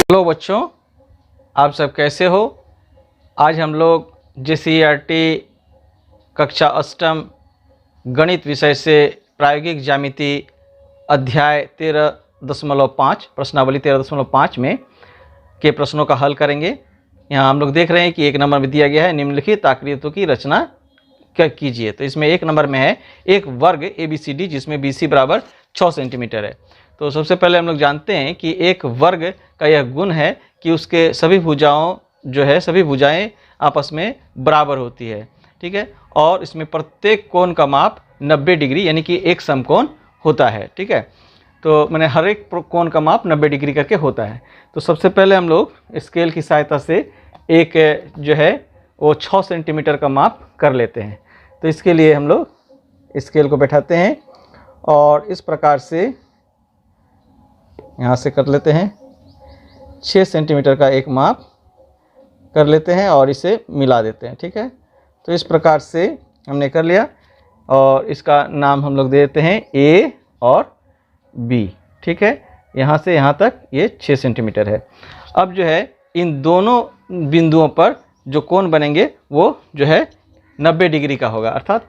Hello बच्चों, आप सब कैसे हो। आज हम लोग JCERT कक्षा अष्टम गणित विषय से प्रायोगिक ज्यामिति अध्याय 13.5 प्रश्नावली 13.5 में के प्रश्नों का हल करेंगे। यहाँ हम लोग देख रहे हैं कि एक नंबर में दिया गया है निम्नलिखित आकृतियों की रचना कीजिए। तो इसमें एक नंबर में है एक वर्ग ABCD जिसमें BC बराबर 6 सेंटीमीटर है। तो सबसे पहले हम लोग जानते हैं कि एक वर्ग का यह गुण है कि उसके सभी भुजाएं आपस में बराबर होती है, ठीक है। और इसमें प्रत्येक कोण का माप 90 डिग्री यानी कि एक समकोण होता है, ठीक है। तो मैंने हर एक कोण का माप 90 डिग्री करके होता है। तो सबसे पहले हम लोग स्केल की सहायता से एक जो है वो 6 सेंटीमीटर का माप कर लेते हैं। तो इसके लिए हम लोग स्केल को बैठाते हैं और इस प्रकार से यहाँ से कर लेते हैं 6 सेंटीमीटर का एक माप कर लेते हैं और इसे मिला देते हैं, ठीक है। तो इस प्रकार से हमने कर लिया और इसका नाम हम लोग दे देते हैं A और B, ठीक है। यहाँ से यहाँ तक ये 6 सेंटीमीटर है। अब जो है इन दोनों बिंदुओं पर जो कोण बनेंगे वो जो है 90 डिग्री का होगा, अर्थात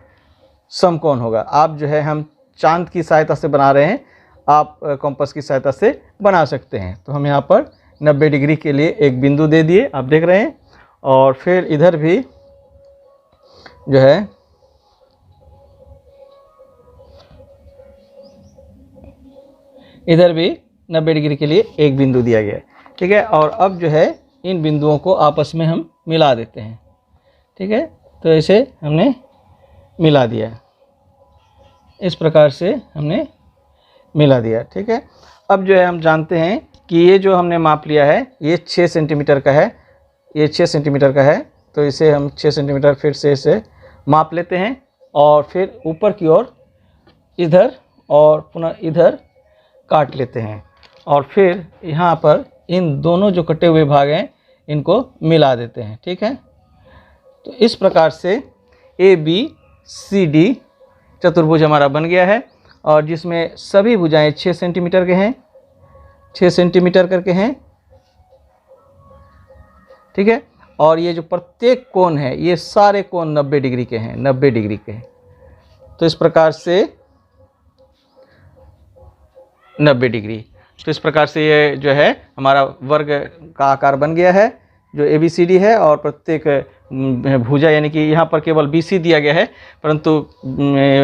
समकोण होगा। आप जो है हम चांद की सहायता से बना रहे हैं, आप कंपास की सहायता से बना सकते हैं। तो हम यहाँ पर 90 डिग्री के लिए एक बिंदु दे दिए, आप देख रहे हैं। और फिर इधर भी जो है इधर भी 90 डिग्री के लिए एक बिंदु दिया गया है, ठीक है। और अब जो है इन बिंदुओं को आपस में हम मिला देते हैं, ठीक है। तो इसे हमने मिला दिया, इस प्रकार से हमने मिला दिया, ठीक है। अब जो है हम जानते हैं कि ये जो हमने माप लिया है ये 6 सेंटीमीटर का है, ये 6 सेंटीमीटर का है। तो इसे हम 6 सेंटीमीटर फिर से इसे माप लेते हैं और फिर ऊपर की ओर इधर और पुनः इधर काट लेते हैं और फिर यहाँ पर इन दोनों जो कटे हुए भाग हैं इनको मिला देते हैं, ठीक है। तो इस प्रकार से ABCD चतुर्भुज हमारा बन गया है और जिसमें सभी भुजाएं 6 सेंटीमीटर के हैं, 6 सेंटीमीटर करके हैं, ठीक है। और ये जो प्रत्येक कोण है ये सारे कोण 90 डिग्री के हैं, 90 डिग्री के हैं। तो इस प्रकार से 90 डिग्री, तो इस प्रकार से ये जो है हमारा वर्ग का आकार बन गया है जो ABCD है। और प्रत्येक भुजा यानी कि यहाँ पर केवल BC दिया गया है, परंतु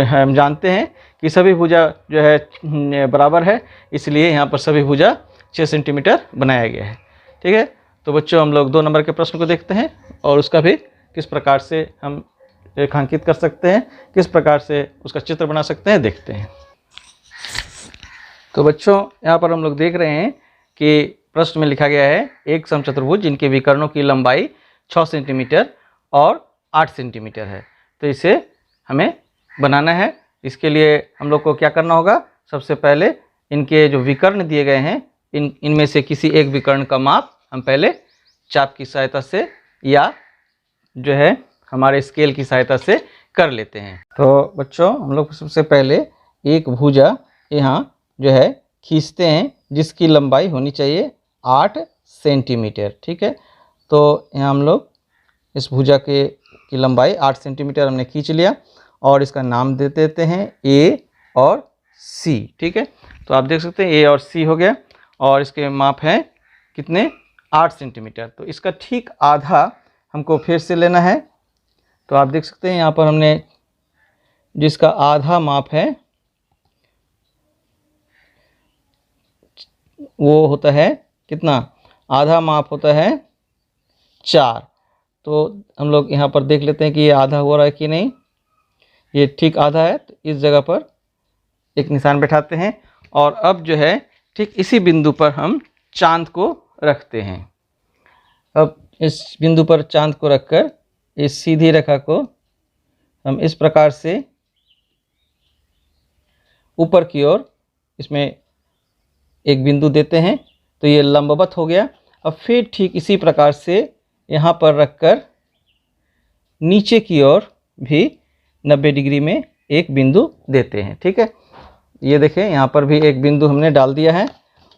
हम जानते हैं कि सभी भुजा जो है बराबर है, इसलिए यहाँ पर सभी भुजा 6 सेंटीमीटर बनाया गया है, ठीक है। तो बच्चों हम लोग 2 नंबर के प्रश्न को देखते हैं और उसका भी किस प्रकार से हम रेखांकित कर सकते हैं, किस प्रकार से उसका चित्र बना सकते हैं, देखते हैं। तो बच्चों यहाँ पर हम लोग देख रहे हैं कि प्रश्न में लिखा गया है एक समचतुर्भुज जिनके विकर्णों की लंबाई 6 सेंटीमीटर और 8 सेंटीमीटर है। तो इसे हमें बनाना है। इसके लिए हम लोग को क्या करना होगा, सबसे पहले इनके जो विकर्ण दिए गए हैं इनमें से किसी एक विकर्ण का माप हम पहले चाप की सहायता से या जो है हमारे स्केल की सहायता से कर लेते हैं। तो बच्चों हम लोग सबसे पहले एक भुजा यहाँ जो है खींचते हैं जिसकी लंबाई होनी चाहिए 8 सेंटीमीटर, ठीक है। तो यहाँ हम लोग इस भुजा की लंबाई 8 सेंटीमीटर हमने खींच लिया और इसका नाम दे देते हैं A और C, ठीक है। तो आप देख सकते हैं A और C हो गया और इसके माप हैं कितने, 8 सेंटीमीटर। तो इसका ठीक आधा हमको फिर से लेना है। तो आप देख सकते हैं यहाँ पर हमने जिसका आधा माप है वो होता है कितना, आधा माप होता है 4। तो हम लोग यहाँ पर देख लेते हैं कि ये आधा हो रहा है कि नहीं, ये ठीक आधा है। तो इस जगह पर एक निशान बैठाते हैं और अब जो है ठीक इसी बिंदु पर हम चांद को रखते हैं। अब इस बिंदु पर चांद को रखकर इस सीधी रेखा को हम इस प्रकार से ऊपर की ओर इसमें एक बिंदु देते हैं तो ये लंबवत हो गया। अब फिर ठीक इसी प्रकार से यहाँ पर रखकर नीचे की ओर भी 90 डिग्री में एक बिंदु देते हैं, ठीक है। ये देखें यहाँ पर भी एक बिंदु हमने डाल दिया है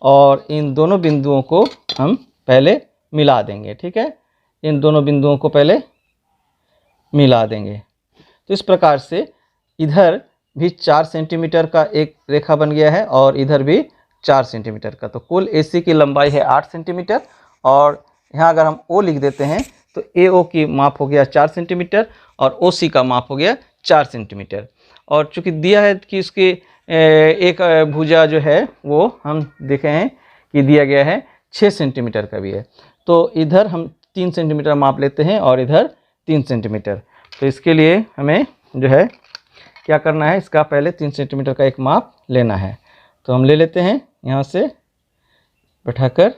और इन दोनों बिंदुओं को हम पहले मिला देंगे। ठीक है, इन दोनों बिंदुओं को पहले मिला देंगे। तो इस प्रकार से इधर भी 4 सेंटीमीटर का एक रेखा बन गया है और इधर भी 4 सेंटीमीटर का। तो कुल AC की लंबाई है 8 सेंटीमीटर और यहाँ अगर हम O लिख देते हैं तो AO की माप हो गया 4 सेंटीमीटर और OC का माप हो गया 4 सेंटीमीटर। और चूँकि दिया है कि इसकी एक भुजा जो है वो हम देखे हैं कि दिया गया है 6 सेंटीमीटर का भी है। तो इधर हम 3 सेंटीमीटर माप लेते हैं और इधर 3 सेंटीमीटर। तो इसके लिए हमें जो है क्या करना है, इसका पहले 3 सेंटीमीटर का एक माप लेना है। तो हम ले लेते हैं यहाँ से बैठाकर।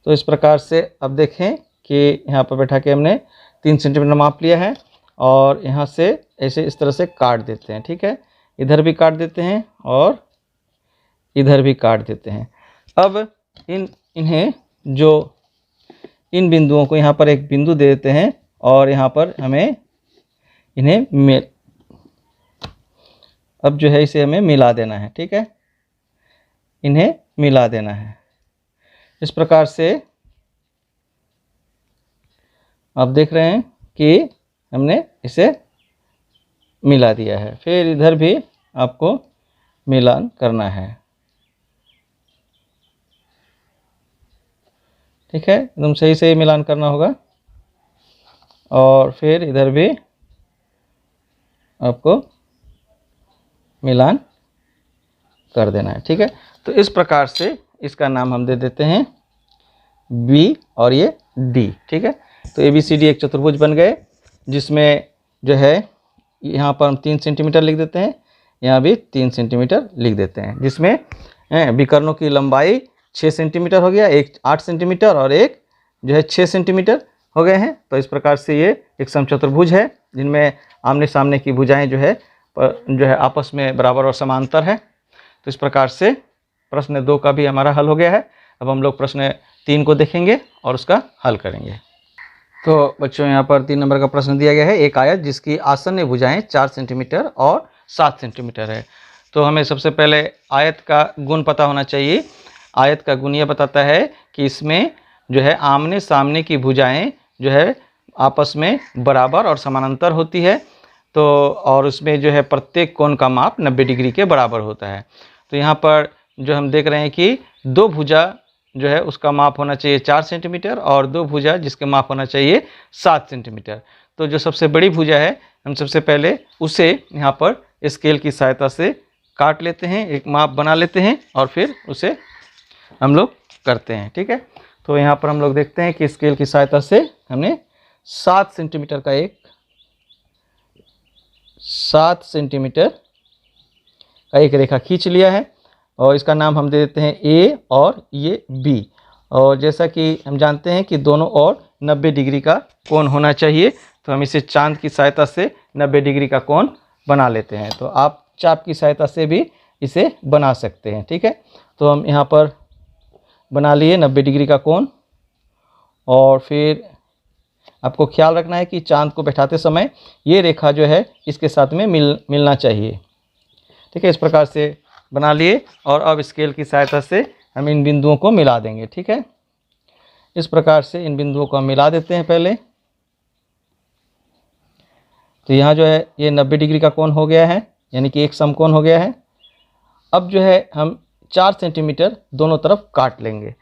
तो इस प्रकार से अब देखें कि यहाँ पर बैठा के हमने 3 सेंटीमीटर माप लिया है और यहाँ से ऐसे इस तरह से काट देते हैं। ठीक है, इधर भी काट देते हैं और इधर भी काट देते हैं। अब इन्हें जो इन बिंदुओं को यहाँ पर एक बिंदु दे देते हैं और यहाँ पर हमें इन्हें अब जो है इसे हमें मिला देना है। ठीक है, इन्हें मिला देना है। इस प्रकार से आप देख रहे हैं कि हमने इसे मिला दिया है। फिर इधर भी आपको मिलान करना है। ठीक है, एकदम सही से मिलान करना होगा और फिर इधर भी आपको मिलान कर देना है। ठीक है, तो इस प्रकार से इसका नाम हम दे देते हैं B और ये D। ठीक है, तो ABCD एक चतुर्भुज बन गए जिसमें जो है यहाँ पर हम 3 सेंटीमीटर लिख देते हैं, यहाँ भी 3 सेंटीमीटर लिख देते हैं, जिसमें विकर्णों की लंबाई 6 सेंटीमीटर हो गया, एक 8 सेंटीमीटर और एक जो है 6 सेंटीमीटर हो गए हैं। तो इस प्रकार से ये एक समचतुर्भुज है जिनमें आमने सामने की भुजाएं जो है आपस में बराबर और समांतर है। तो इस प्रकार से प्रश्न 2 का भी हमारा हल हो गया है। अब हम लोग प्रश्न 3 को देखेंगे और उसका हल करेंगे। तो बच्चों यहाँ पर 3 नंबर का प्रश्न दिया गया है, एक आयत जिसकी आसन्न भुजाएं 4 सेंटीमीटर और 7 सेंटीमीटर है। तो हमें सबसे पहले आयत का गुण पता होना चाहिए। आयत का गुण यह बताता है कि इसमें जो है आमने सामने की भुजाएं जो है आपस में बराबर और समानांतर होती है। तो और उसमें जो है प्रत्येक कोण का माप 90 डिग्री के बराबर होता है। तो यहाँ पर जो हम देख रहे हैं कि 2 भुजा जो है उसका माप होना चाहिए 4 सेंटीमीटर और 2 भुजा जिसके माप होना चाहिए 7 सेंटीमीटर। तो जो सबसे बड़ी भुजा है हम सबसे पहले उसे यहाँ पर स्केल की सहायता से काट लेते हैं, एक माप बना लेते हैं और फिर उसे हम लोग करते हैं। ठीक है, तो यहाँ पर हम लोग देखते हैं कि स्केल की सहायता से हमने 7 सेंटीमीटर का 7 सेंटीमीटर का एक रेखा खींच लिया है और इसका नाम हम दे देते हैं A और ये B। और जैसा कि हम जानते हैं कि दोनों ओर 90 डिग्री का कोण होना चाहिए, तो हम इसे चांद की सहायता से 90 डिग्री का कोण बना लेते हैं। तो आप चाप की सहायता से भी इसे बना सकते हैं। ठीक है, तो हम यहाँ पर बना लिए 90 डिग्री का कोण और फिर आपको ख्याल रखना है कि चांद को बैठाते समय ये रेखा जो है इसके साथ में मिलना चाहिए। ठीक है, इस प्रकार से बना लिए और अब स्केल की सहायता से हम इन बिंदुओं को मिला देंगे। ठीक है, इस प्रकार से इन बिंदुओं को हम मिला देते हैं पहले। तो यहाँ जो है ये 90 डिग्री का कोण हो गया है, यानी कि एक समकोण हो गया है। अब जो है हम 4 सेंटीमीटर दोनों तरफ काट लेंगे।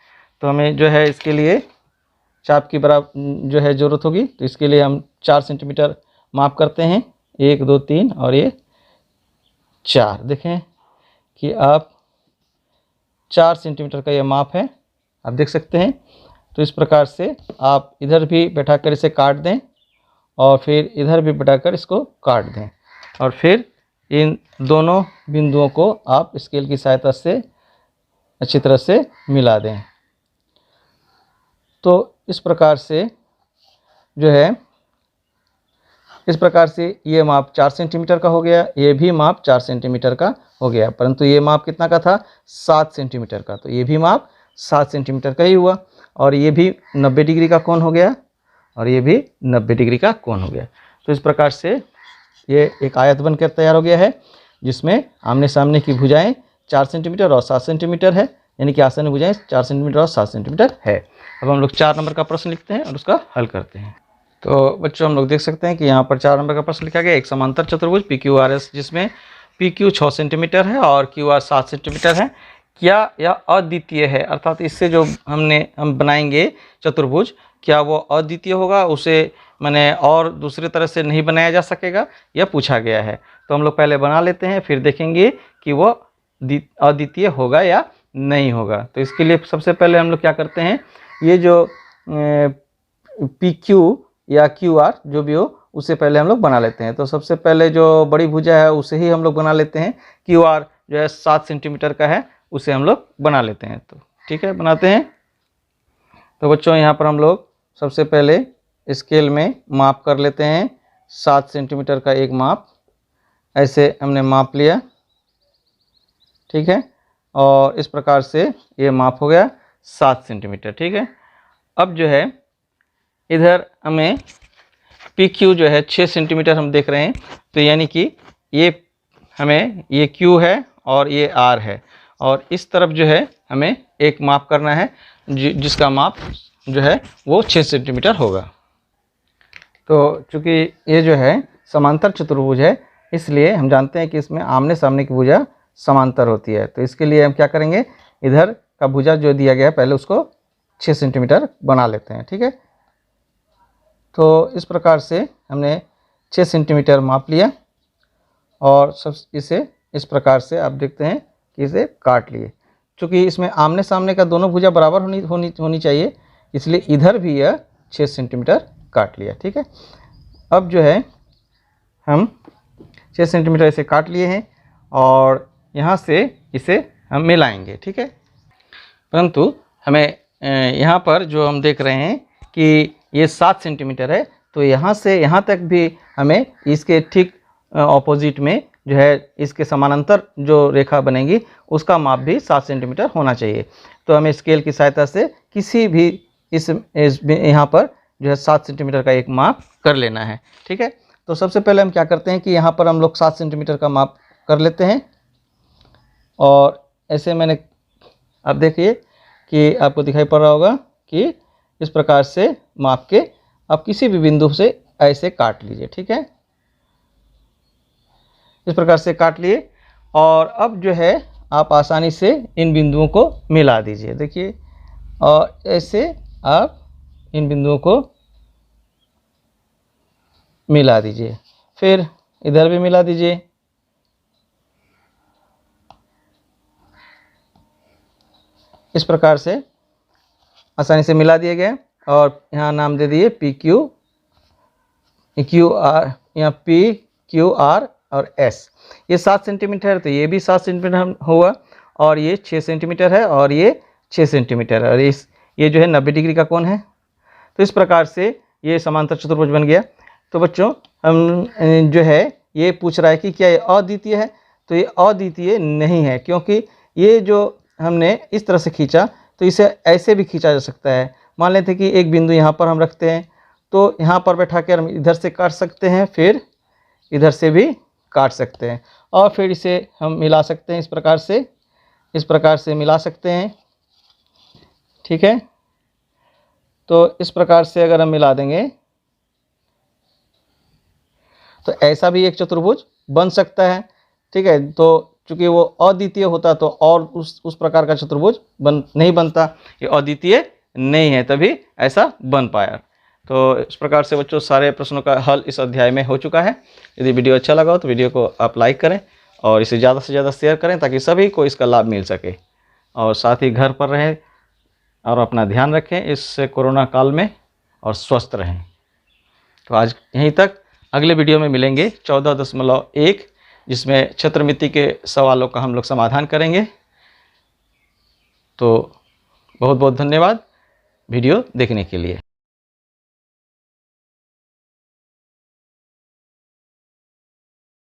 तो हमें जो है इसके लिए चाप की बराबर जो है ज़रूरत होगी। तो इसके लिए हम 4 सेंटीमीटर माप करते हैं, 1 2 3 और ये 4। देखें कि आप 4 सेंटीमीटर का ये माप है, आप देख सकते हैं। तो इस प्रकार से आप इधर भी बैठाकर इसे काट दें और फिर इधर भी बैठाकर इसको काट दें और फिर इन दोनों बिंदुओं को आप स्केल की सहायता से अच्छी तरह से मिला दें। तो इस प्रकार से जो है इस प्रकार से ये माप 4 सेंटीमीटर का हो गया, ये भी माप 4 सेंटीमीटर का हो गया, परंतु ये माप कितना का था 7 सेंटीमीटर का। तो ये भी माप 7 सेंटीमीटर का ही हुआ और ये भी 90 डिग्री का कोण हो गया और ये भी 90 डिग्री का कोण हो गया। तो इस प्रकार से ये एक आयत बनकर तैयार हो गया है जिसमें आमने सामने की भुजाएं 4 सेंटीमीटर और 7 सेंटीमीटर है, यानी कि आसन्न भुजाएं 4 सेंटीमीटर और 7 सेंटीमीटर है। अब हम लोग 4 नंबर का प्रश्न लिखते हैं और उसका हल करते हैं। तो बच्चों हम लोग देख सकते हैं कि यहाँ पर 4 नंबर का प्रश्न लिखा गया, एक समांतर चतुर्भुज PQRS जिसमें PQ 6 सेंटीमीटर है और QR 7 सेंटीमीटर है, क्या यह अद्वितीय है, अर्थात इससे जो हम बनाएंगे चतुर्भुज, क्या वो अद्वितीय होगा, उसे माने और दूसरी तरह से नहीं बनाया जा सकेगा, यह पूछा गया है। तो हम लोग पहले बना लेते हैं, फिर देखेंगे कि वो अद्वितीय होगा या नहीं होगा। तो इसके लिए सबसे पहले हम लोग क्या करते हैं, ये जो PQ या QR जो भी हो उसे पहले हम लोग बना लेते हैं। तो सबसे पहले जो बड़ी भुजा है उसे ही हम लोग बना लेते हैं। QR जो है 7 सेंटीमीटर का है, उसे हम लोग बना लेते हैं। तो ठीक है, बनाते हैं। तो बच्चों यहाँ पर हम लोग सबसे पहले स्केल में माप कर लेते हैं। 7 सेंटीमीटर का एक माप ऐसे हमने माप लिया, ठीक है, और इस प्रकार से ये माप हो गया 7 सेंटीमीटर, ठीक है। अब जो है इधर हमें PQ जो है 6 सेंटीमीटर हम देख रहे हैं, तो यानी कि ये हमें ये Q है और ये R है, और इस तरफ जो है हमें एक माप करना है जिसका माप जो है वो 6 सेंटीमीटर होगा। तो चूँकि ये जो है समांतर चतुर्भुज है, इसलिए हम जानते हैं कि इसमें आमने सामने की भुजा समांतर होती है। तो इसके लिए हम क्या करेंगे, इधर का भुजा जो दिया गया है पहले उसको 6 सेंटीमीटर बना लेते हैं, ठीक है। तो इस प्रकार से हमने 6 सेंटीमीटर माप लिया और सब इसे इस प्रकार से आप देखते हैं कि इसे काट लिए। चूँकि इसमें आमने सामने का दोनों भुजा बराबर होनी चाहिए, इसलिए इधर भी यह 6 सेंटीमीटर काट लिया, ठीक है। अब जो है हम 6 सेंटीमीटर इसे काट लिए हैं और यहाँ से इसे हम मिलाएंगे, ठीक है। परंतु हमें यहाँ पर जो हम देख रहे हैं कि ये 7 सेंटीमीटर है, तो यहाँ से यहाँ तक भी हमें इसके ठीक ऑपोजिट में जो है इसके समानांतर जो रेखा बनेगी उसका माप भी 7 सेंटीमीटर होना चाहिए। तो हमें स्केल की सहायता से किसी भी इस यहाँ पर जो है 7 सेंटीमीटर का एक माप कर लेना है, ठीक है। तो सबसे पहले हम क्या करते हैं कि यहाँ पर हम लोग 7 सेंटीमीटर का माप कर लेते हैं, और ऐसे मैंने आप देखिए कि आपको दिखाई पड़ रहा होगा कि इस प्रकार से माप के आप किसी भी बिंदु से ऐसे काट लीजिए, ठीक है। इस प्रकार से काट लिए और अब जो है आप आसानी से इन बिंदुओं को मिला दीजिए, देखिए, और ऐसे आप इन बिंदुओं को मिला दीजिए, फिर इधर भी मिला दीजिए। इस प्रकार से आसानी से मिला दिए गए और यहाँ नाम दे दिए PQ, QR, यहाँ PQR और S। ये 7 सेंटीमीटर है तो ये भी 7 सेंटीमीटर हुआ, और ये 6 सेंटीमीटर है और ये 6 सेंटीमीटर है, और ये जो है 90 डिग्री का कोण है। तो इस प्रकार से ये समांतर चतुर्भुज बन गया। तो बच्चों हम जो है ये पूछ रहा है कि क्या ये अद्वितीय है, तो ये अद्वितीय नहीं है, क्योंकि ये जो हमने इस तरह से खींचा तो इसे ऐसे भी खींचा जा सकता है। मान लेते हैं कि एक बिंदु यहाँ पर हम रखते हैं, तो यहाँ पर बैठा कर हम इधर से काट सकते हैं, फिर इधर से भी काट सकते हैं, और फिर इसे हम मिला सकते हैं इस प्रकार से मिला सकते हैं, ठीक है। तो इस प्रकार से अगर हम मिला देंगे तो ऐसा भी एक चतुर्भुज बन सकता है, ठीक है। तो चूँकि वो अद्वितीय होता तो और उस प्रकार का चतुर्भुज नहीं बनता, ये अद्वितीय नहीं है तभी ऐसा बन पाया। तो इस प्रकार से बच्चों सारे प्रश्नों का हल इस अध्याय में हो चुका है। यदि वीडियो अच्छा लगा हो तो वीडियो को आप लाइक करें और इसे ज़्यादा से ज़्यादा शेयर करें ताकि सभी को इसका लाभ मिल सके, और साथ ही घर पर रहें और अपना ध्यान रखें इस कोरोना काल में, और स्वस्थ रहें। तो आज यहीं तक, अगले वीडियो में मिलेंगे 14.1, जिसमें क्षेत्रमिति के सवालों का हम लोग समाधान करेंगे। तो बहुत बहुत धन्यवाद वीडियो देखने के लिए।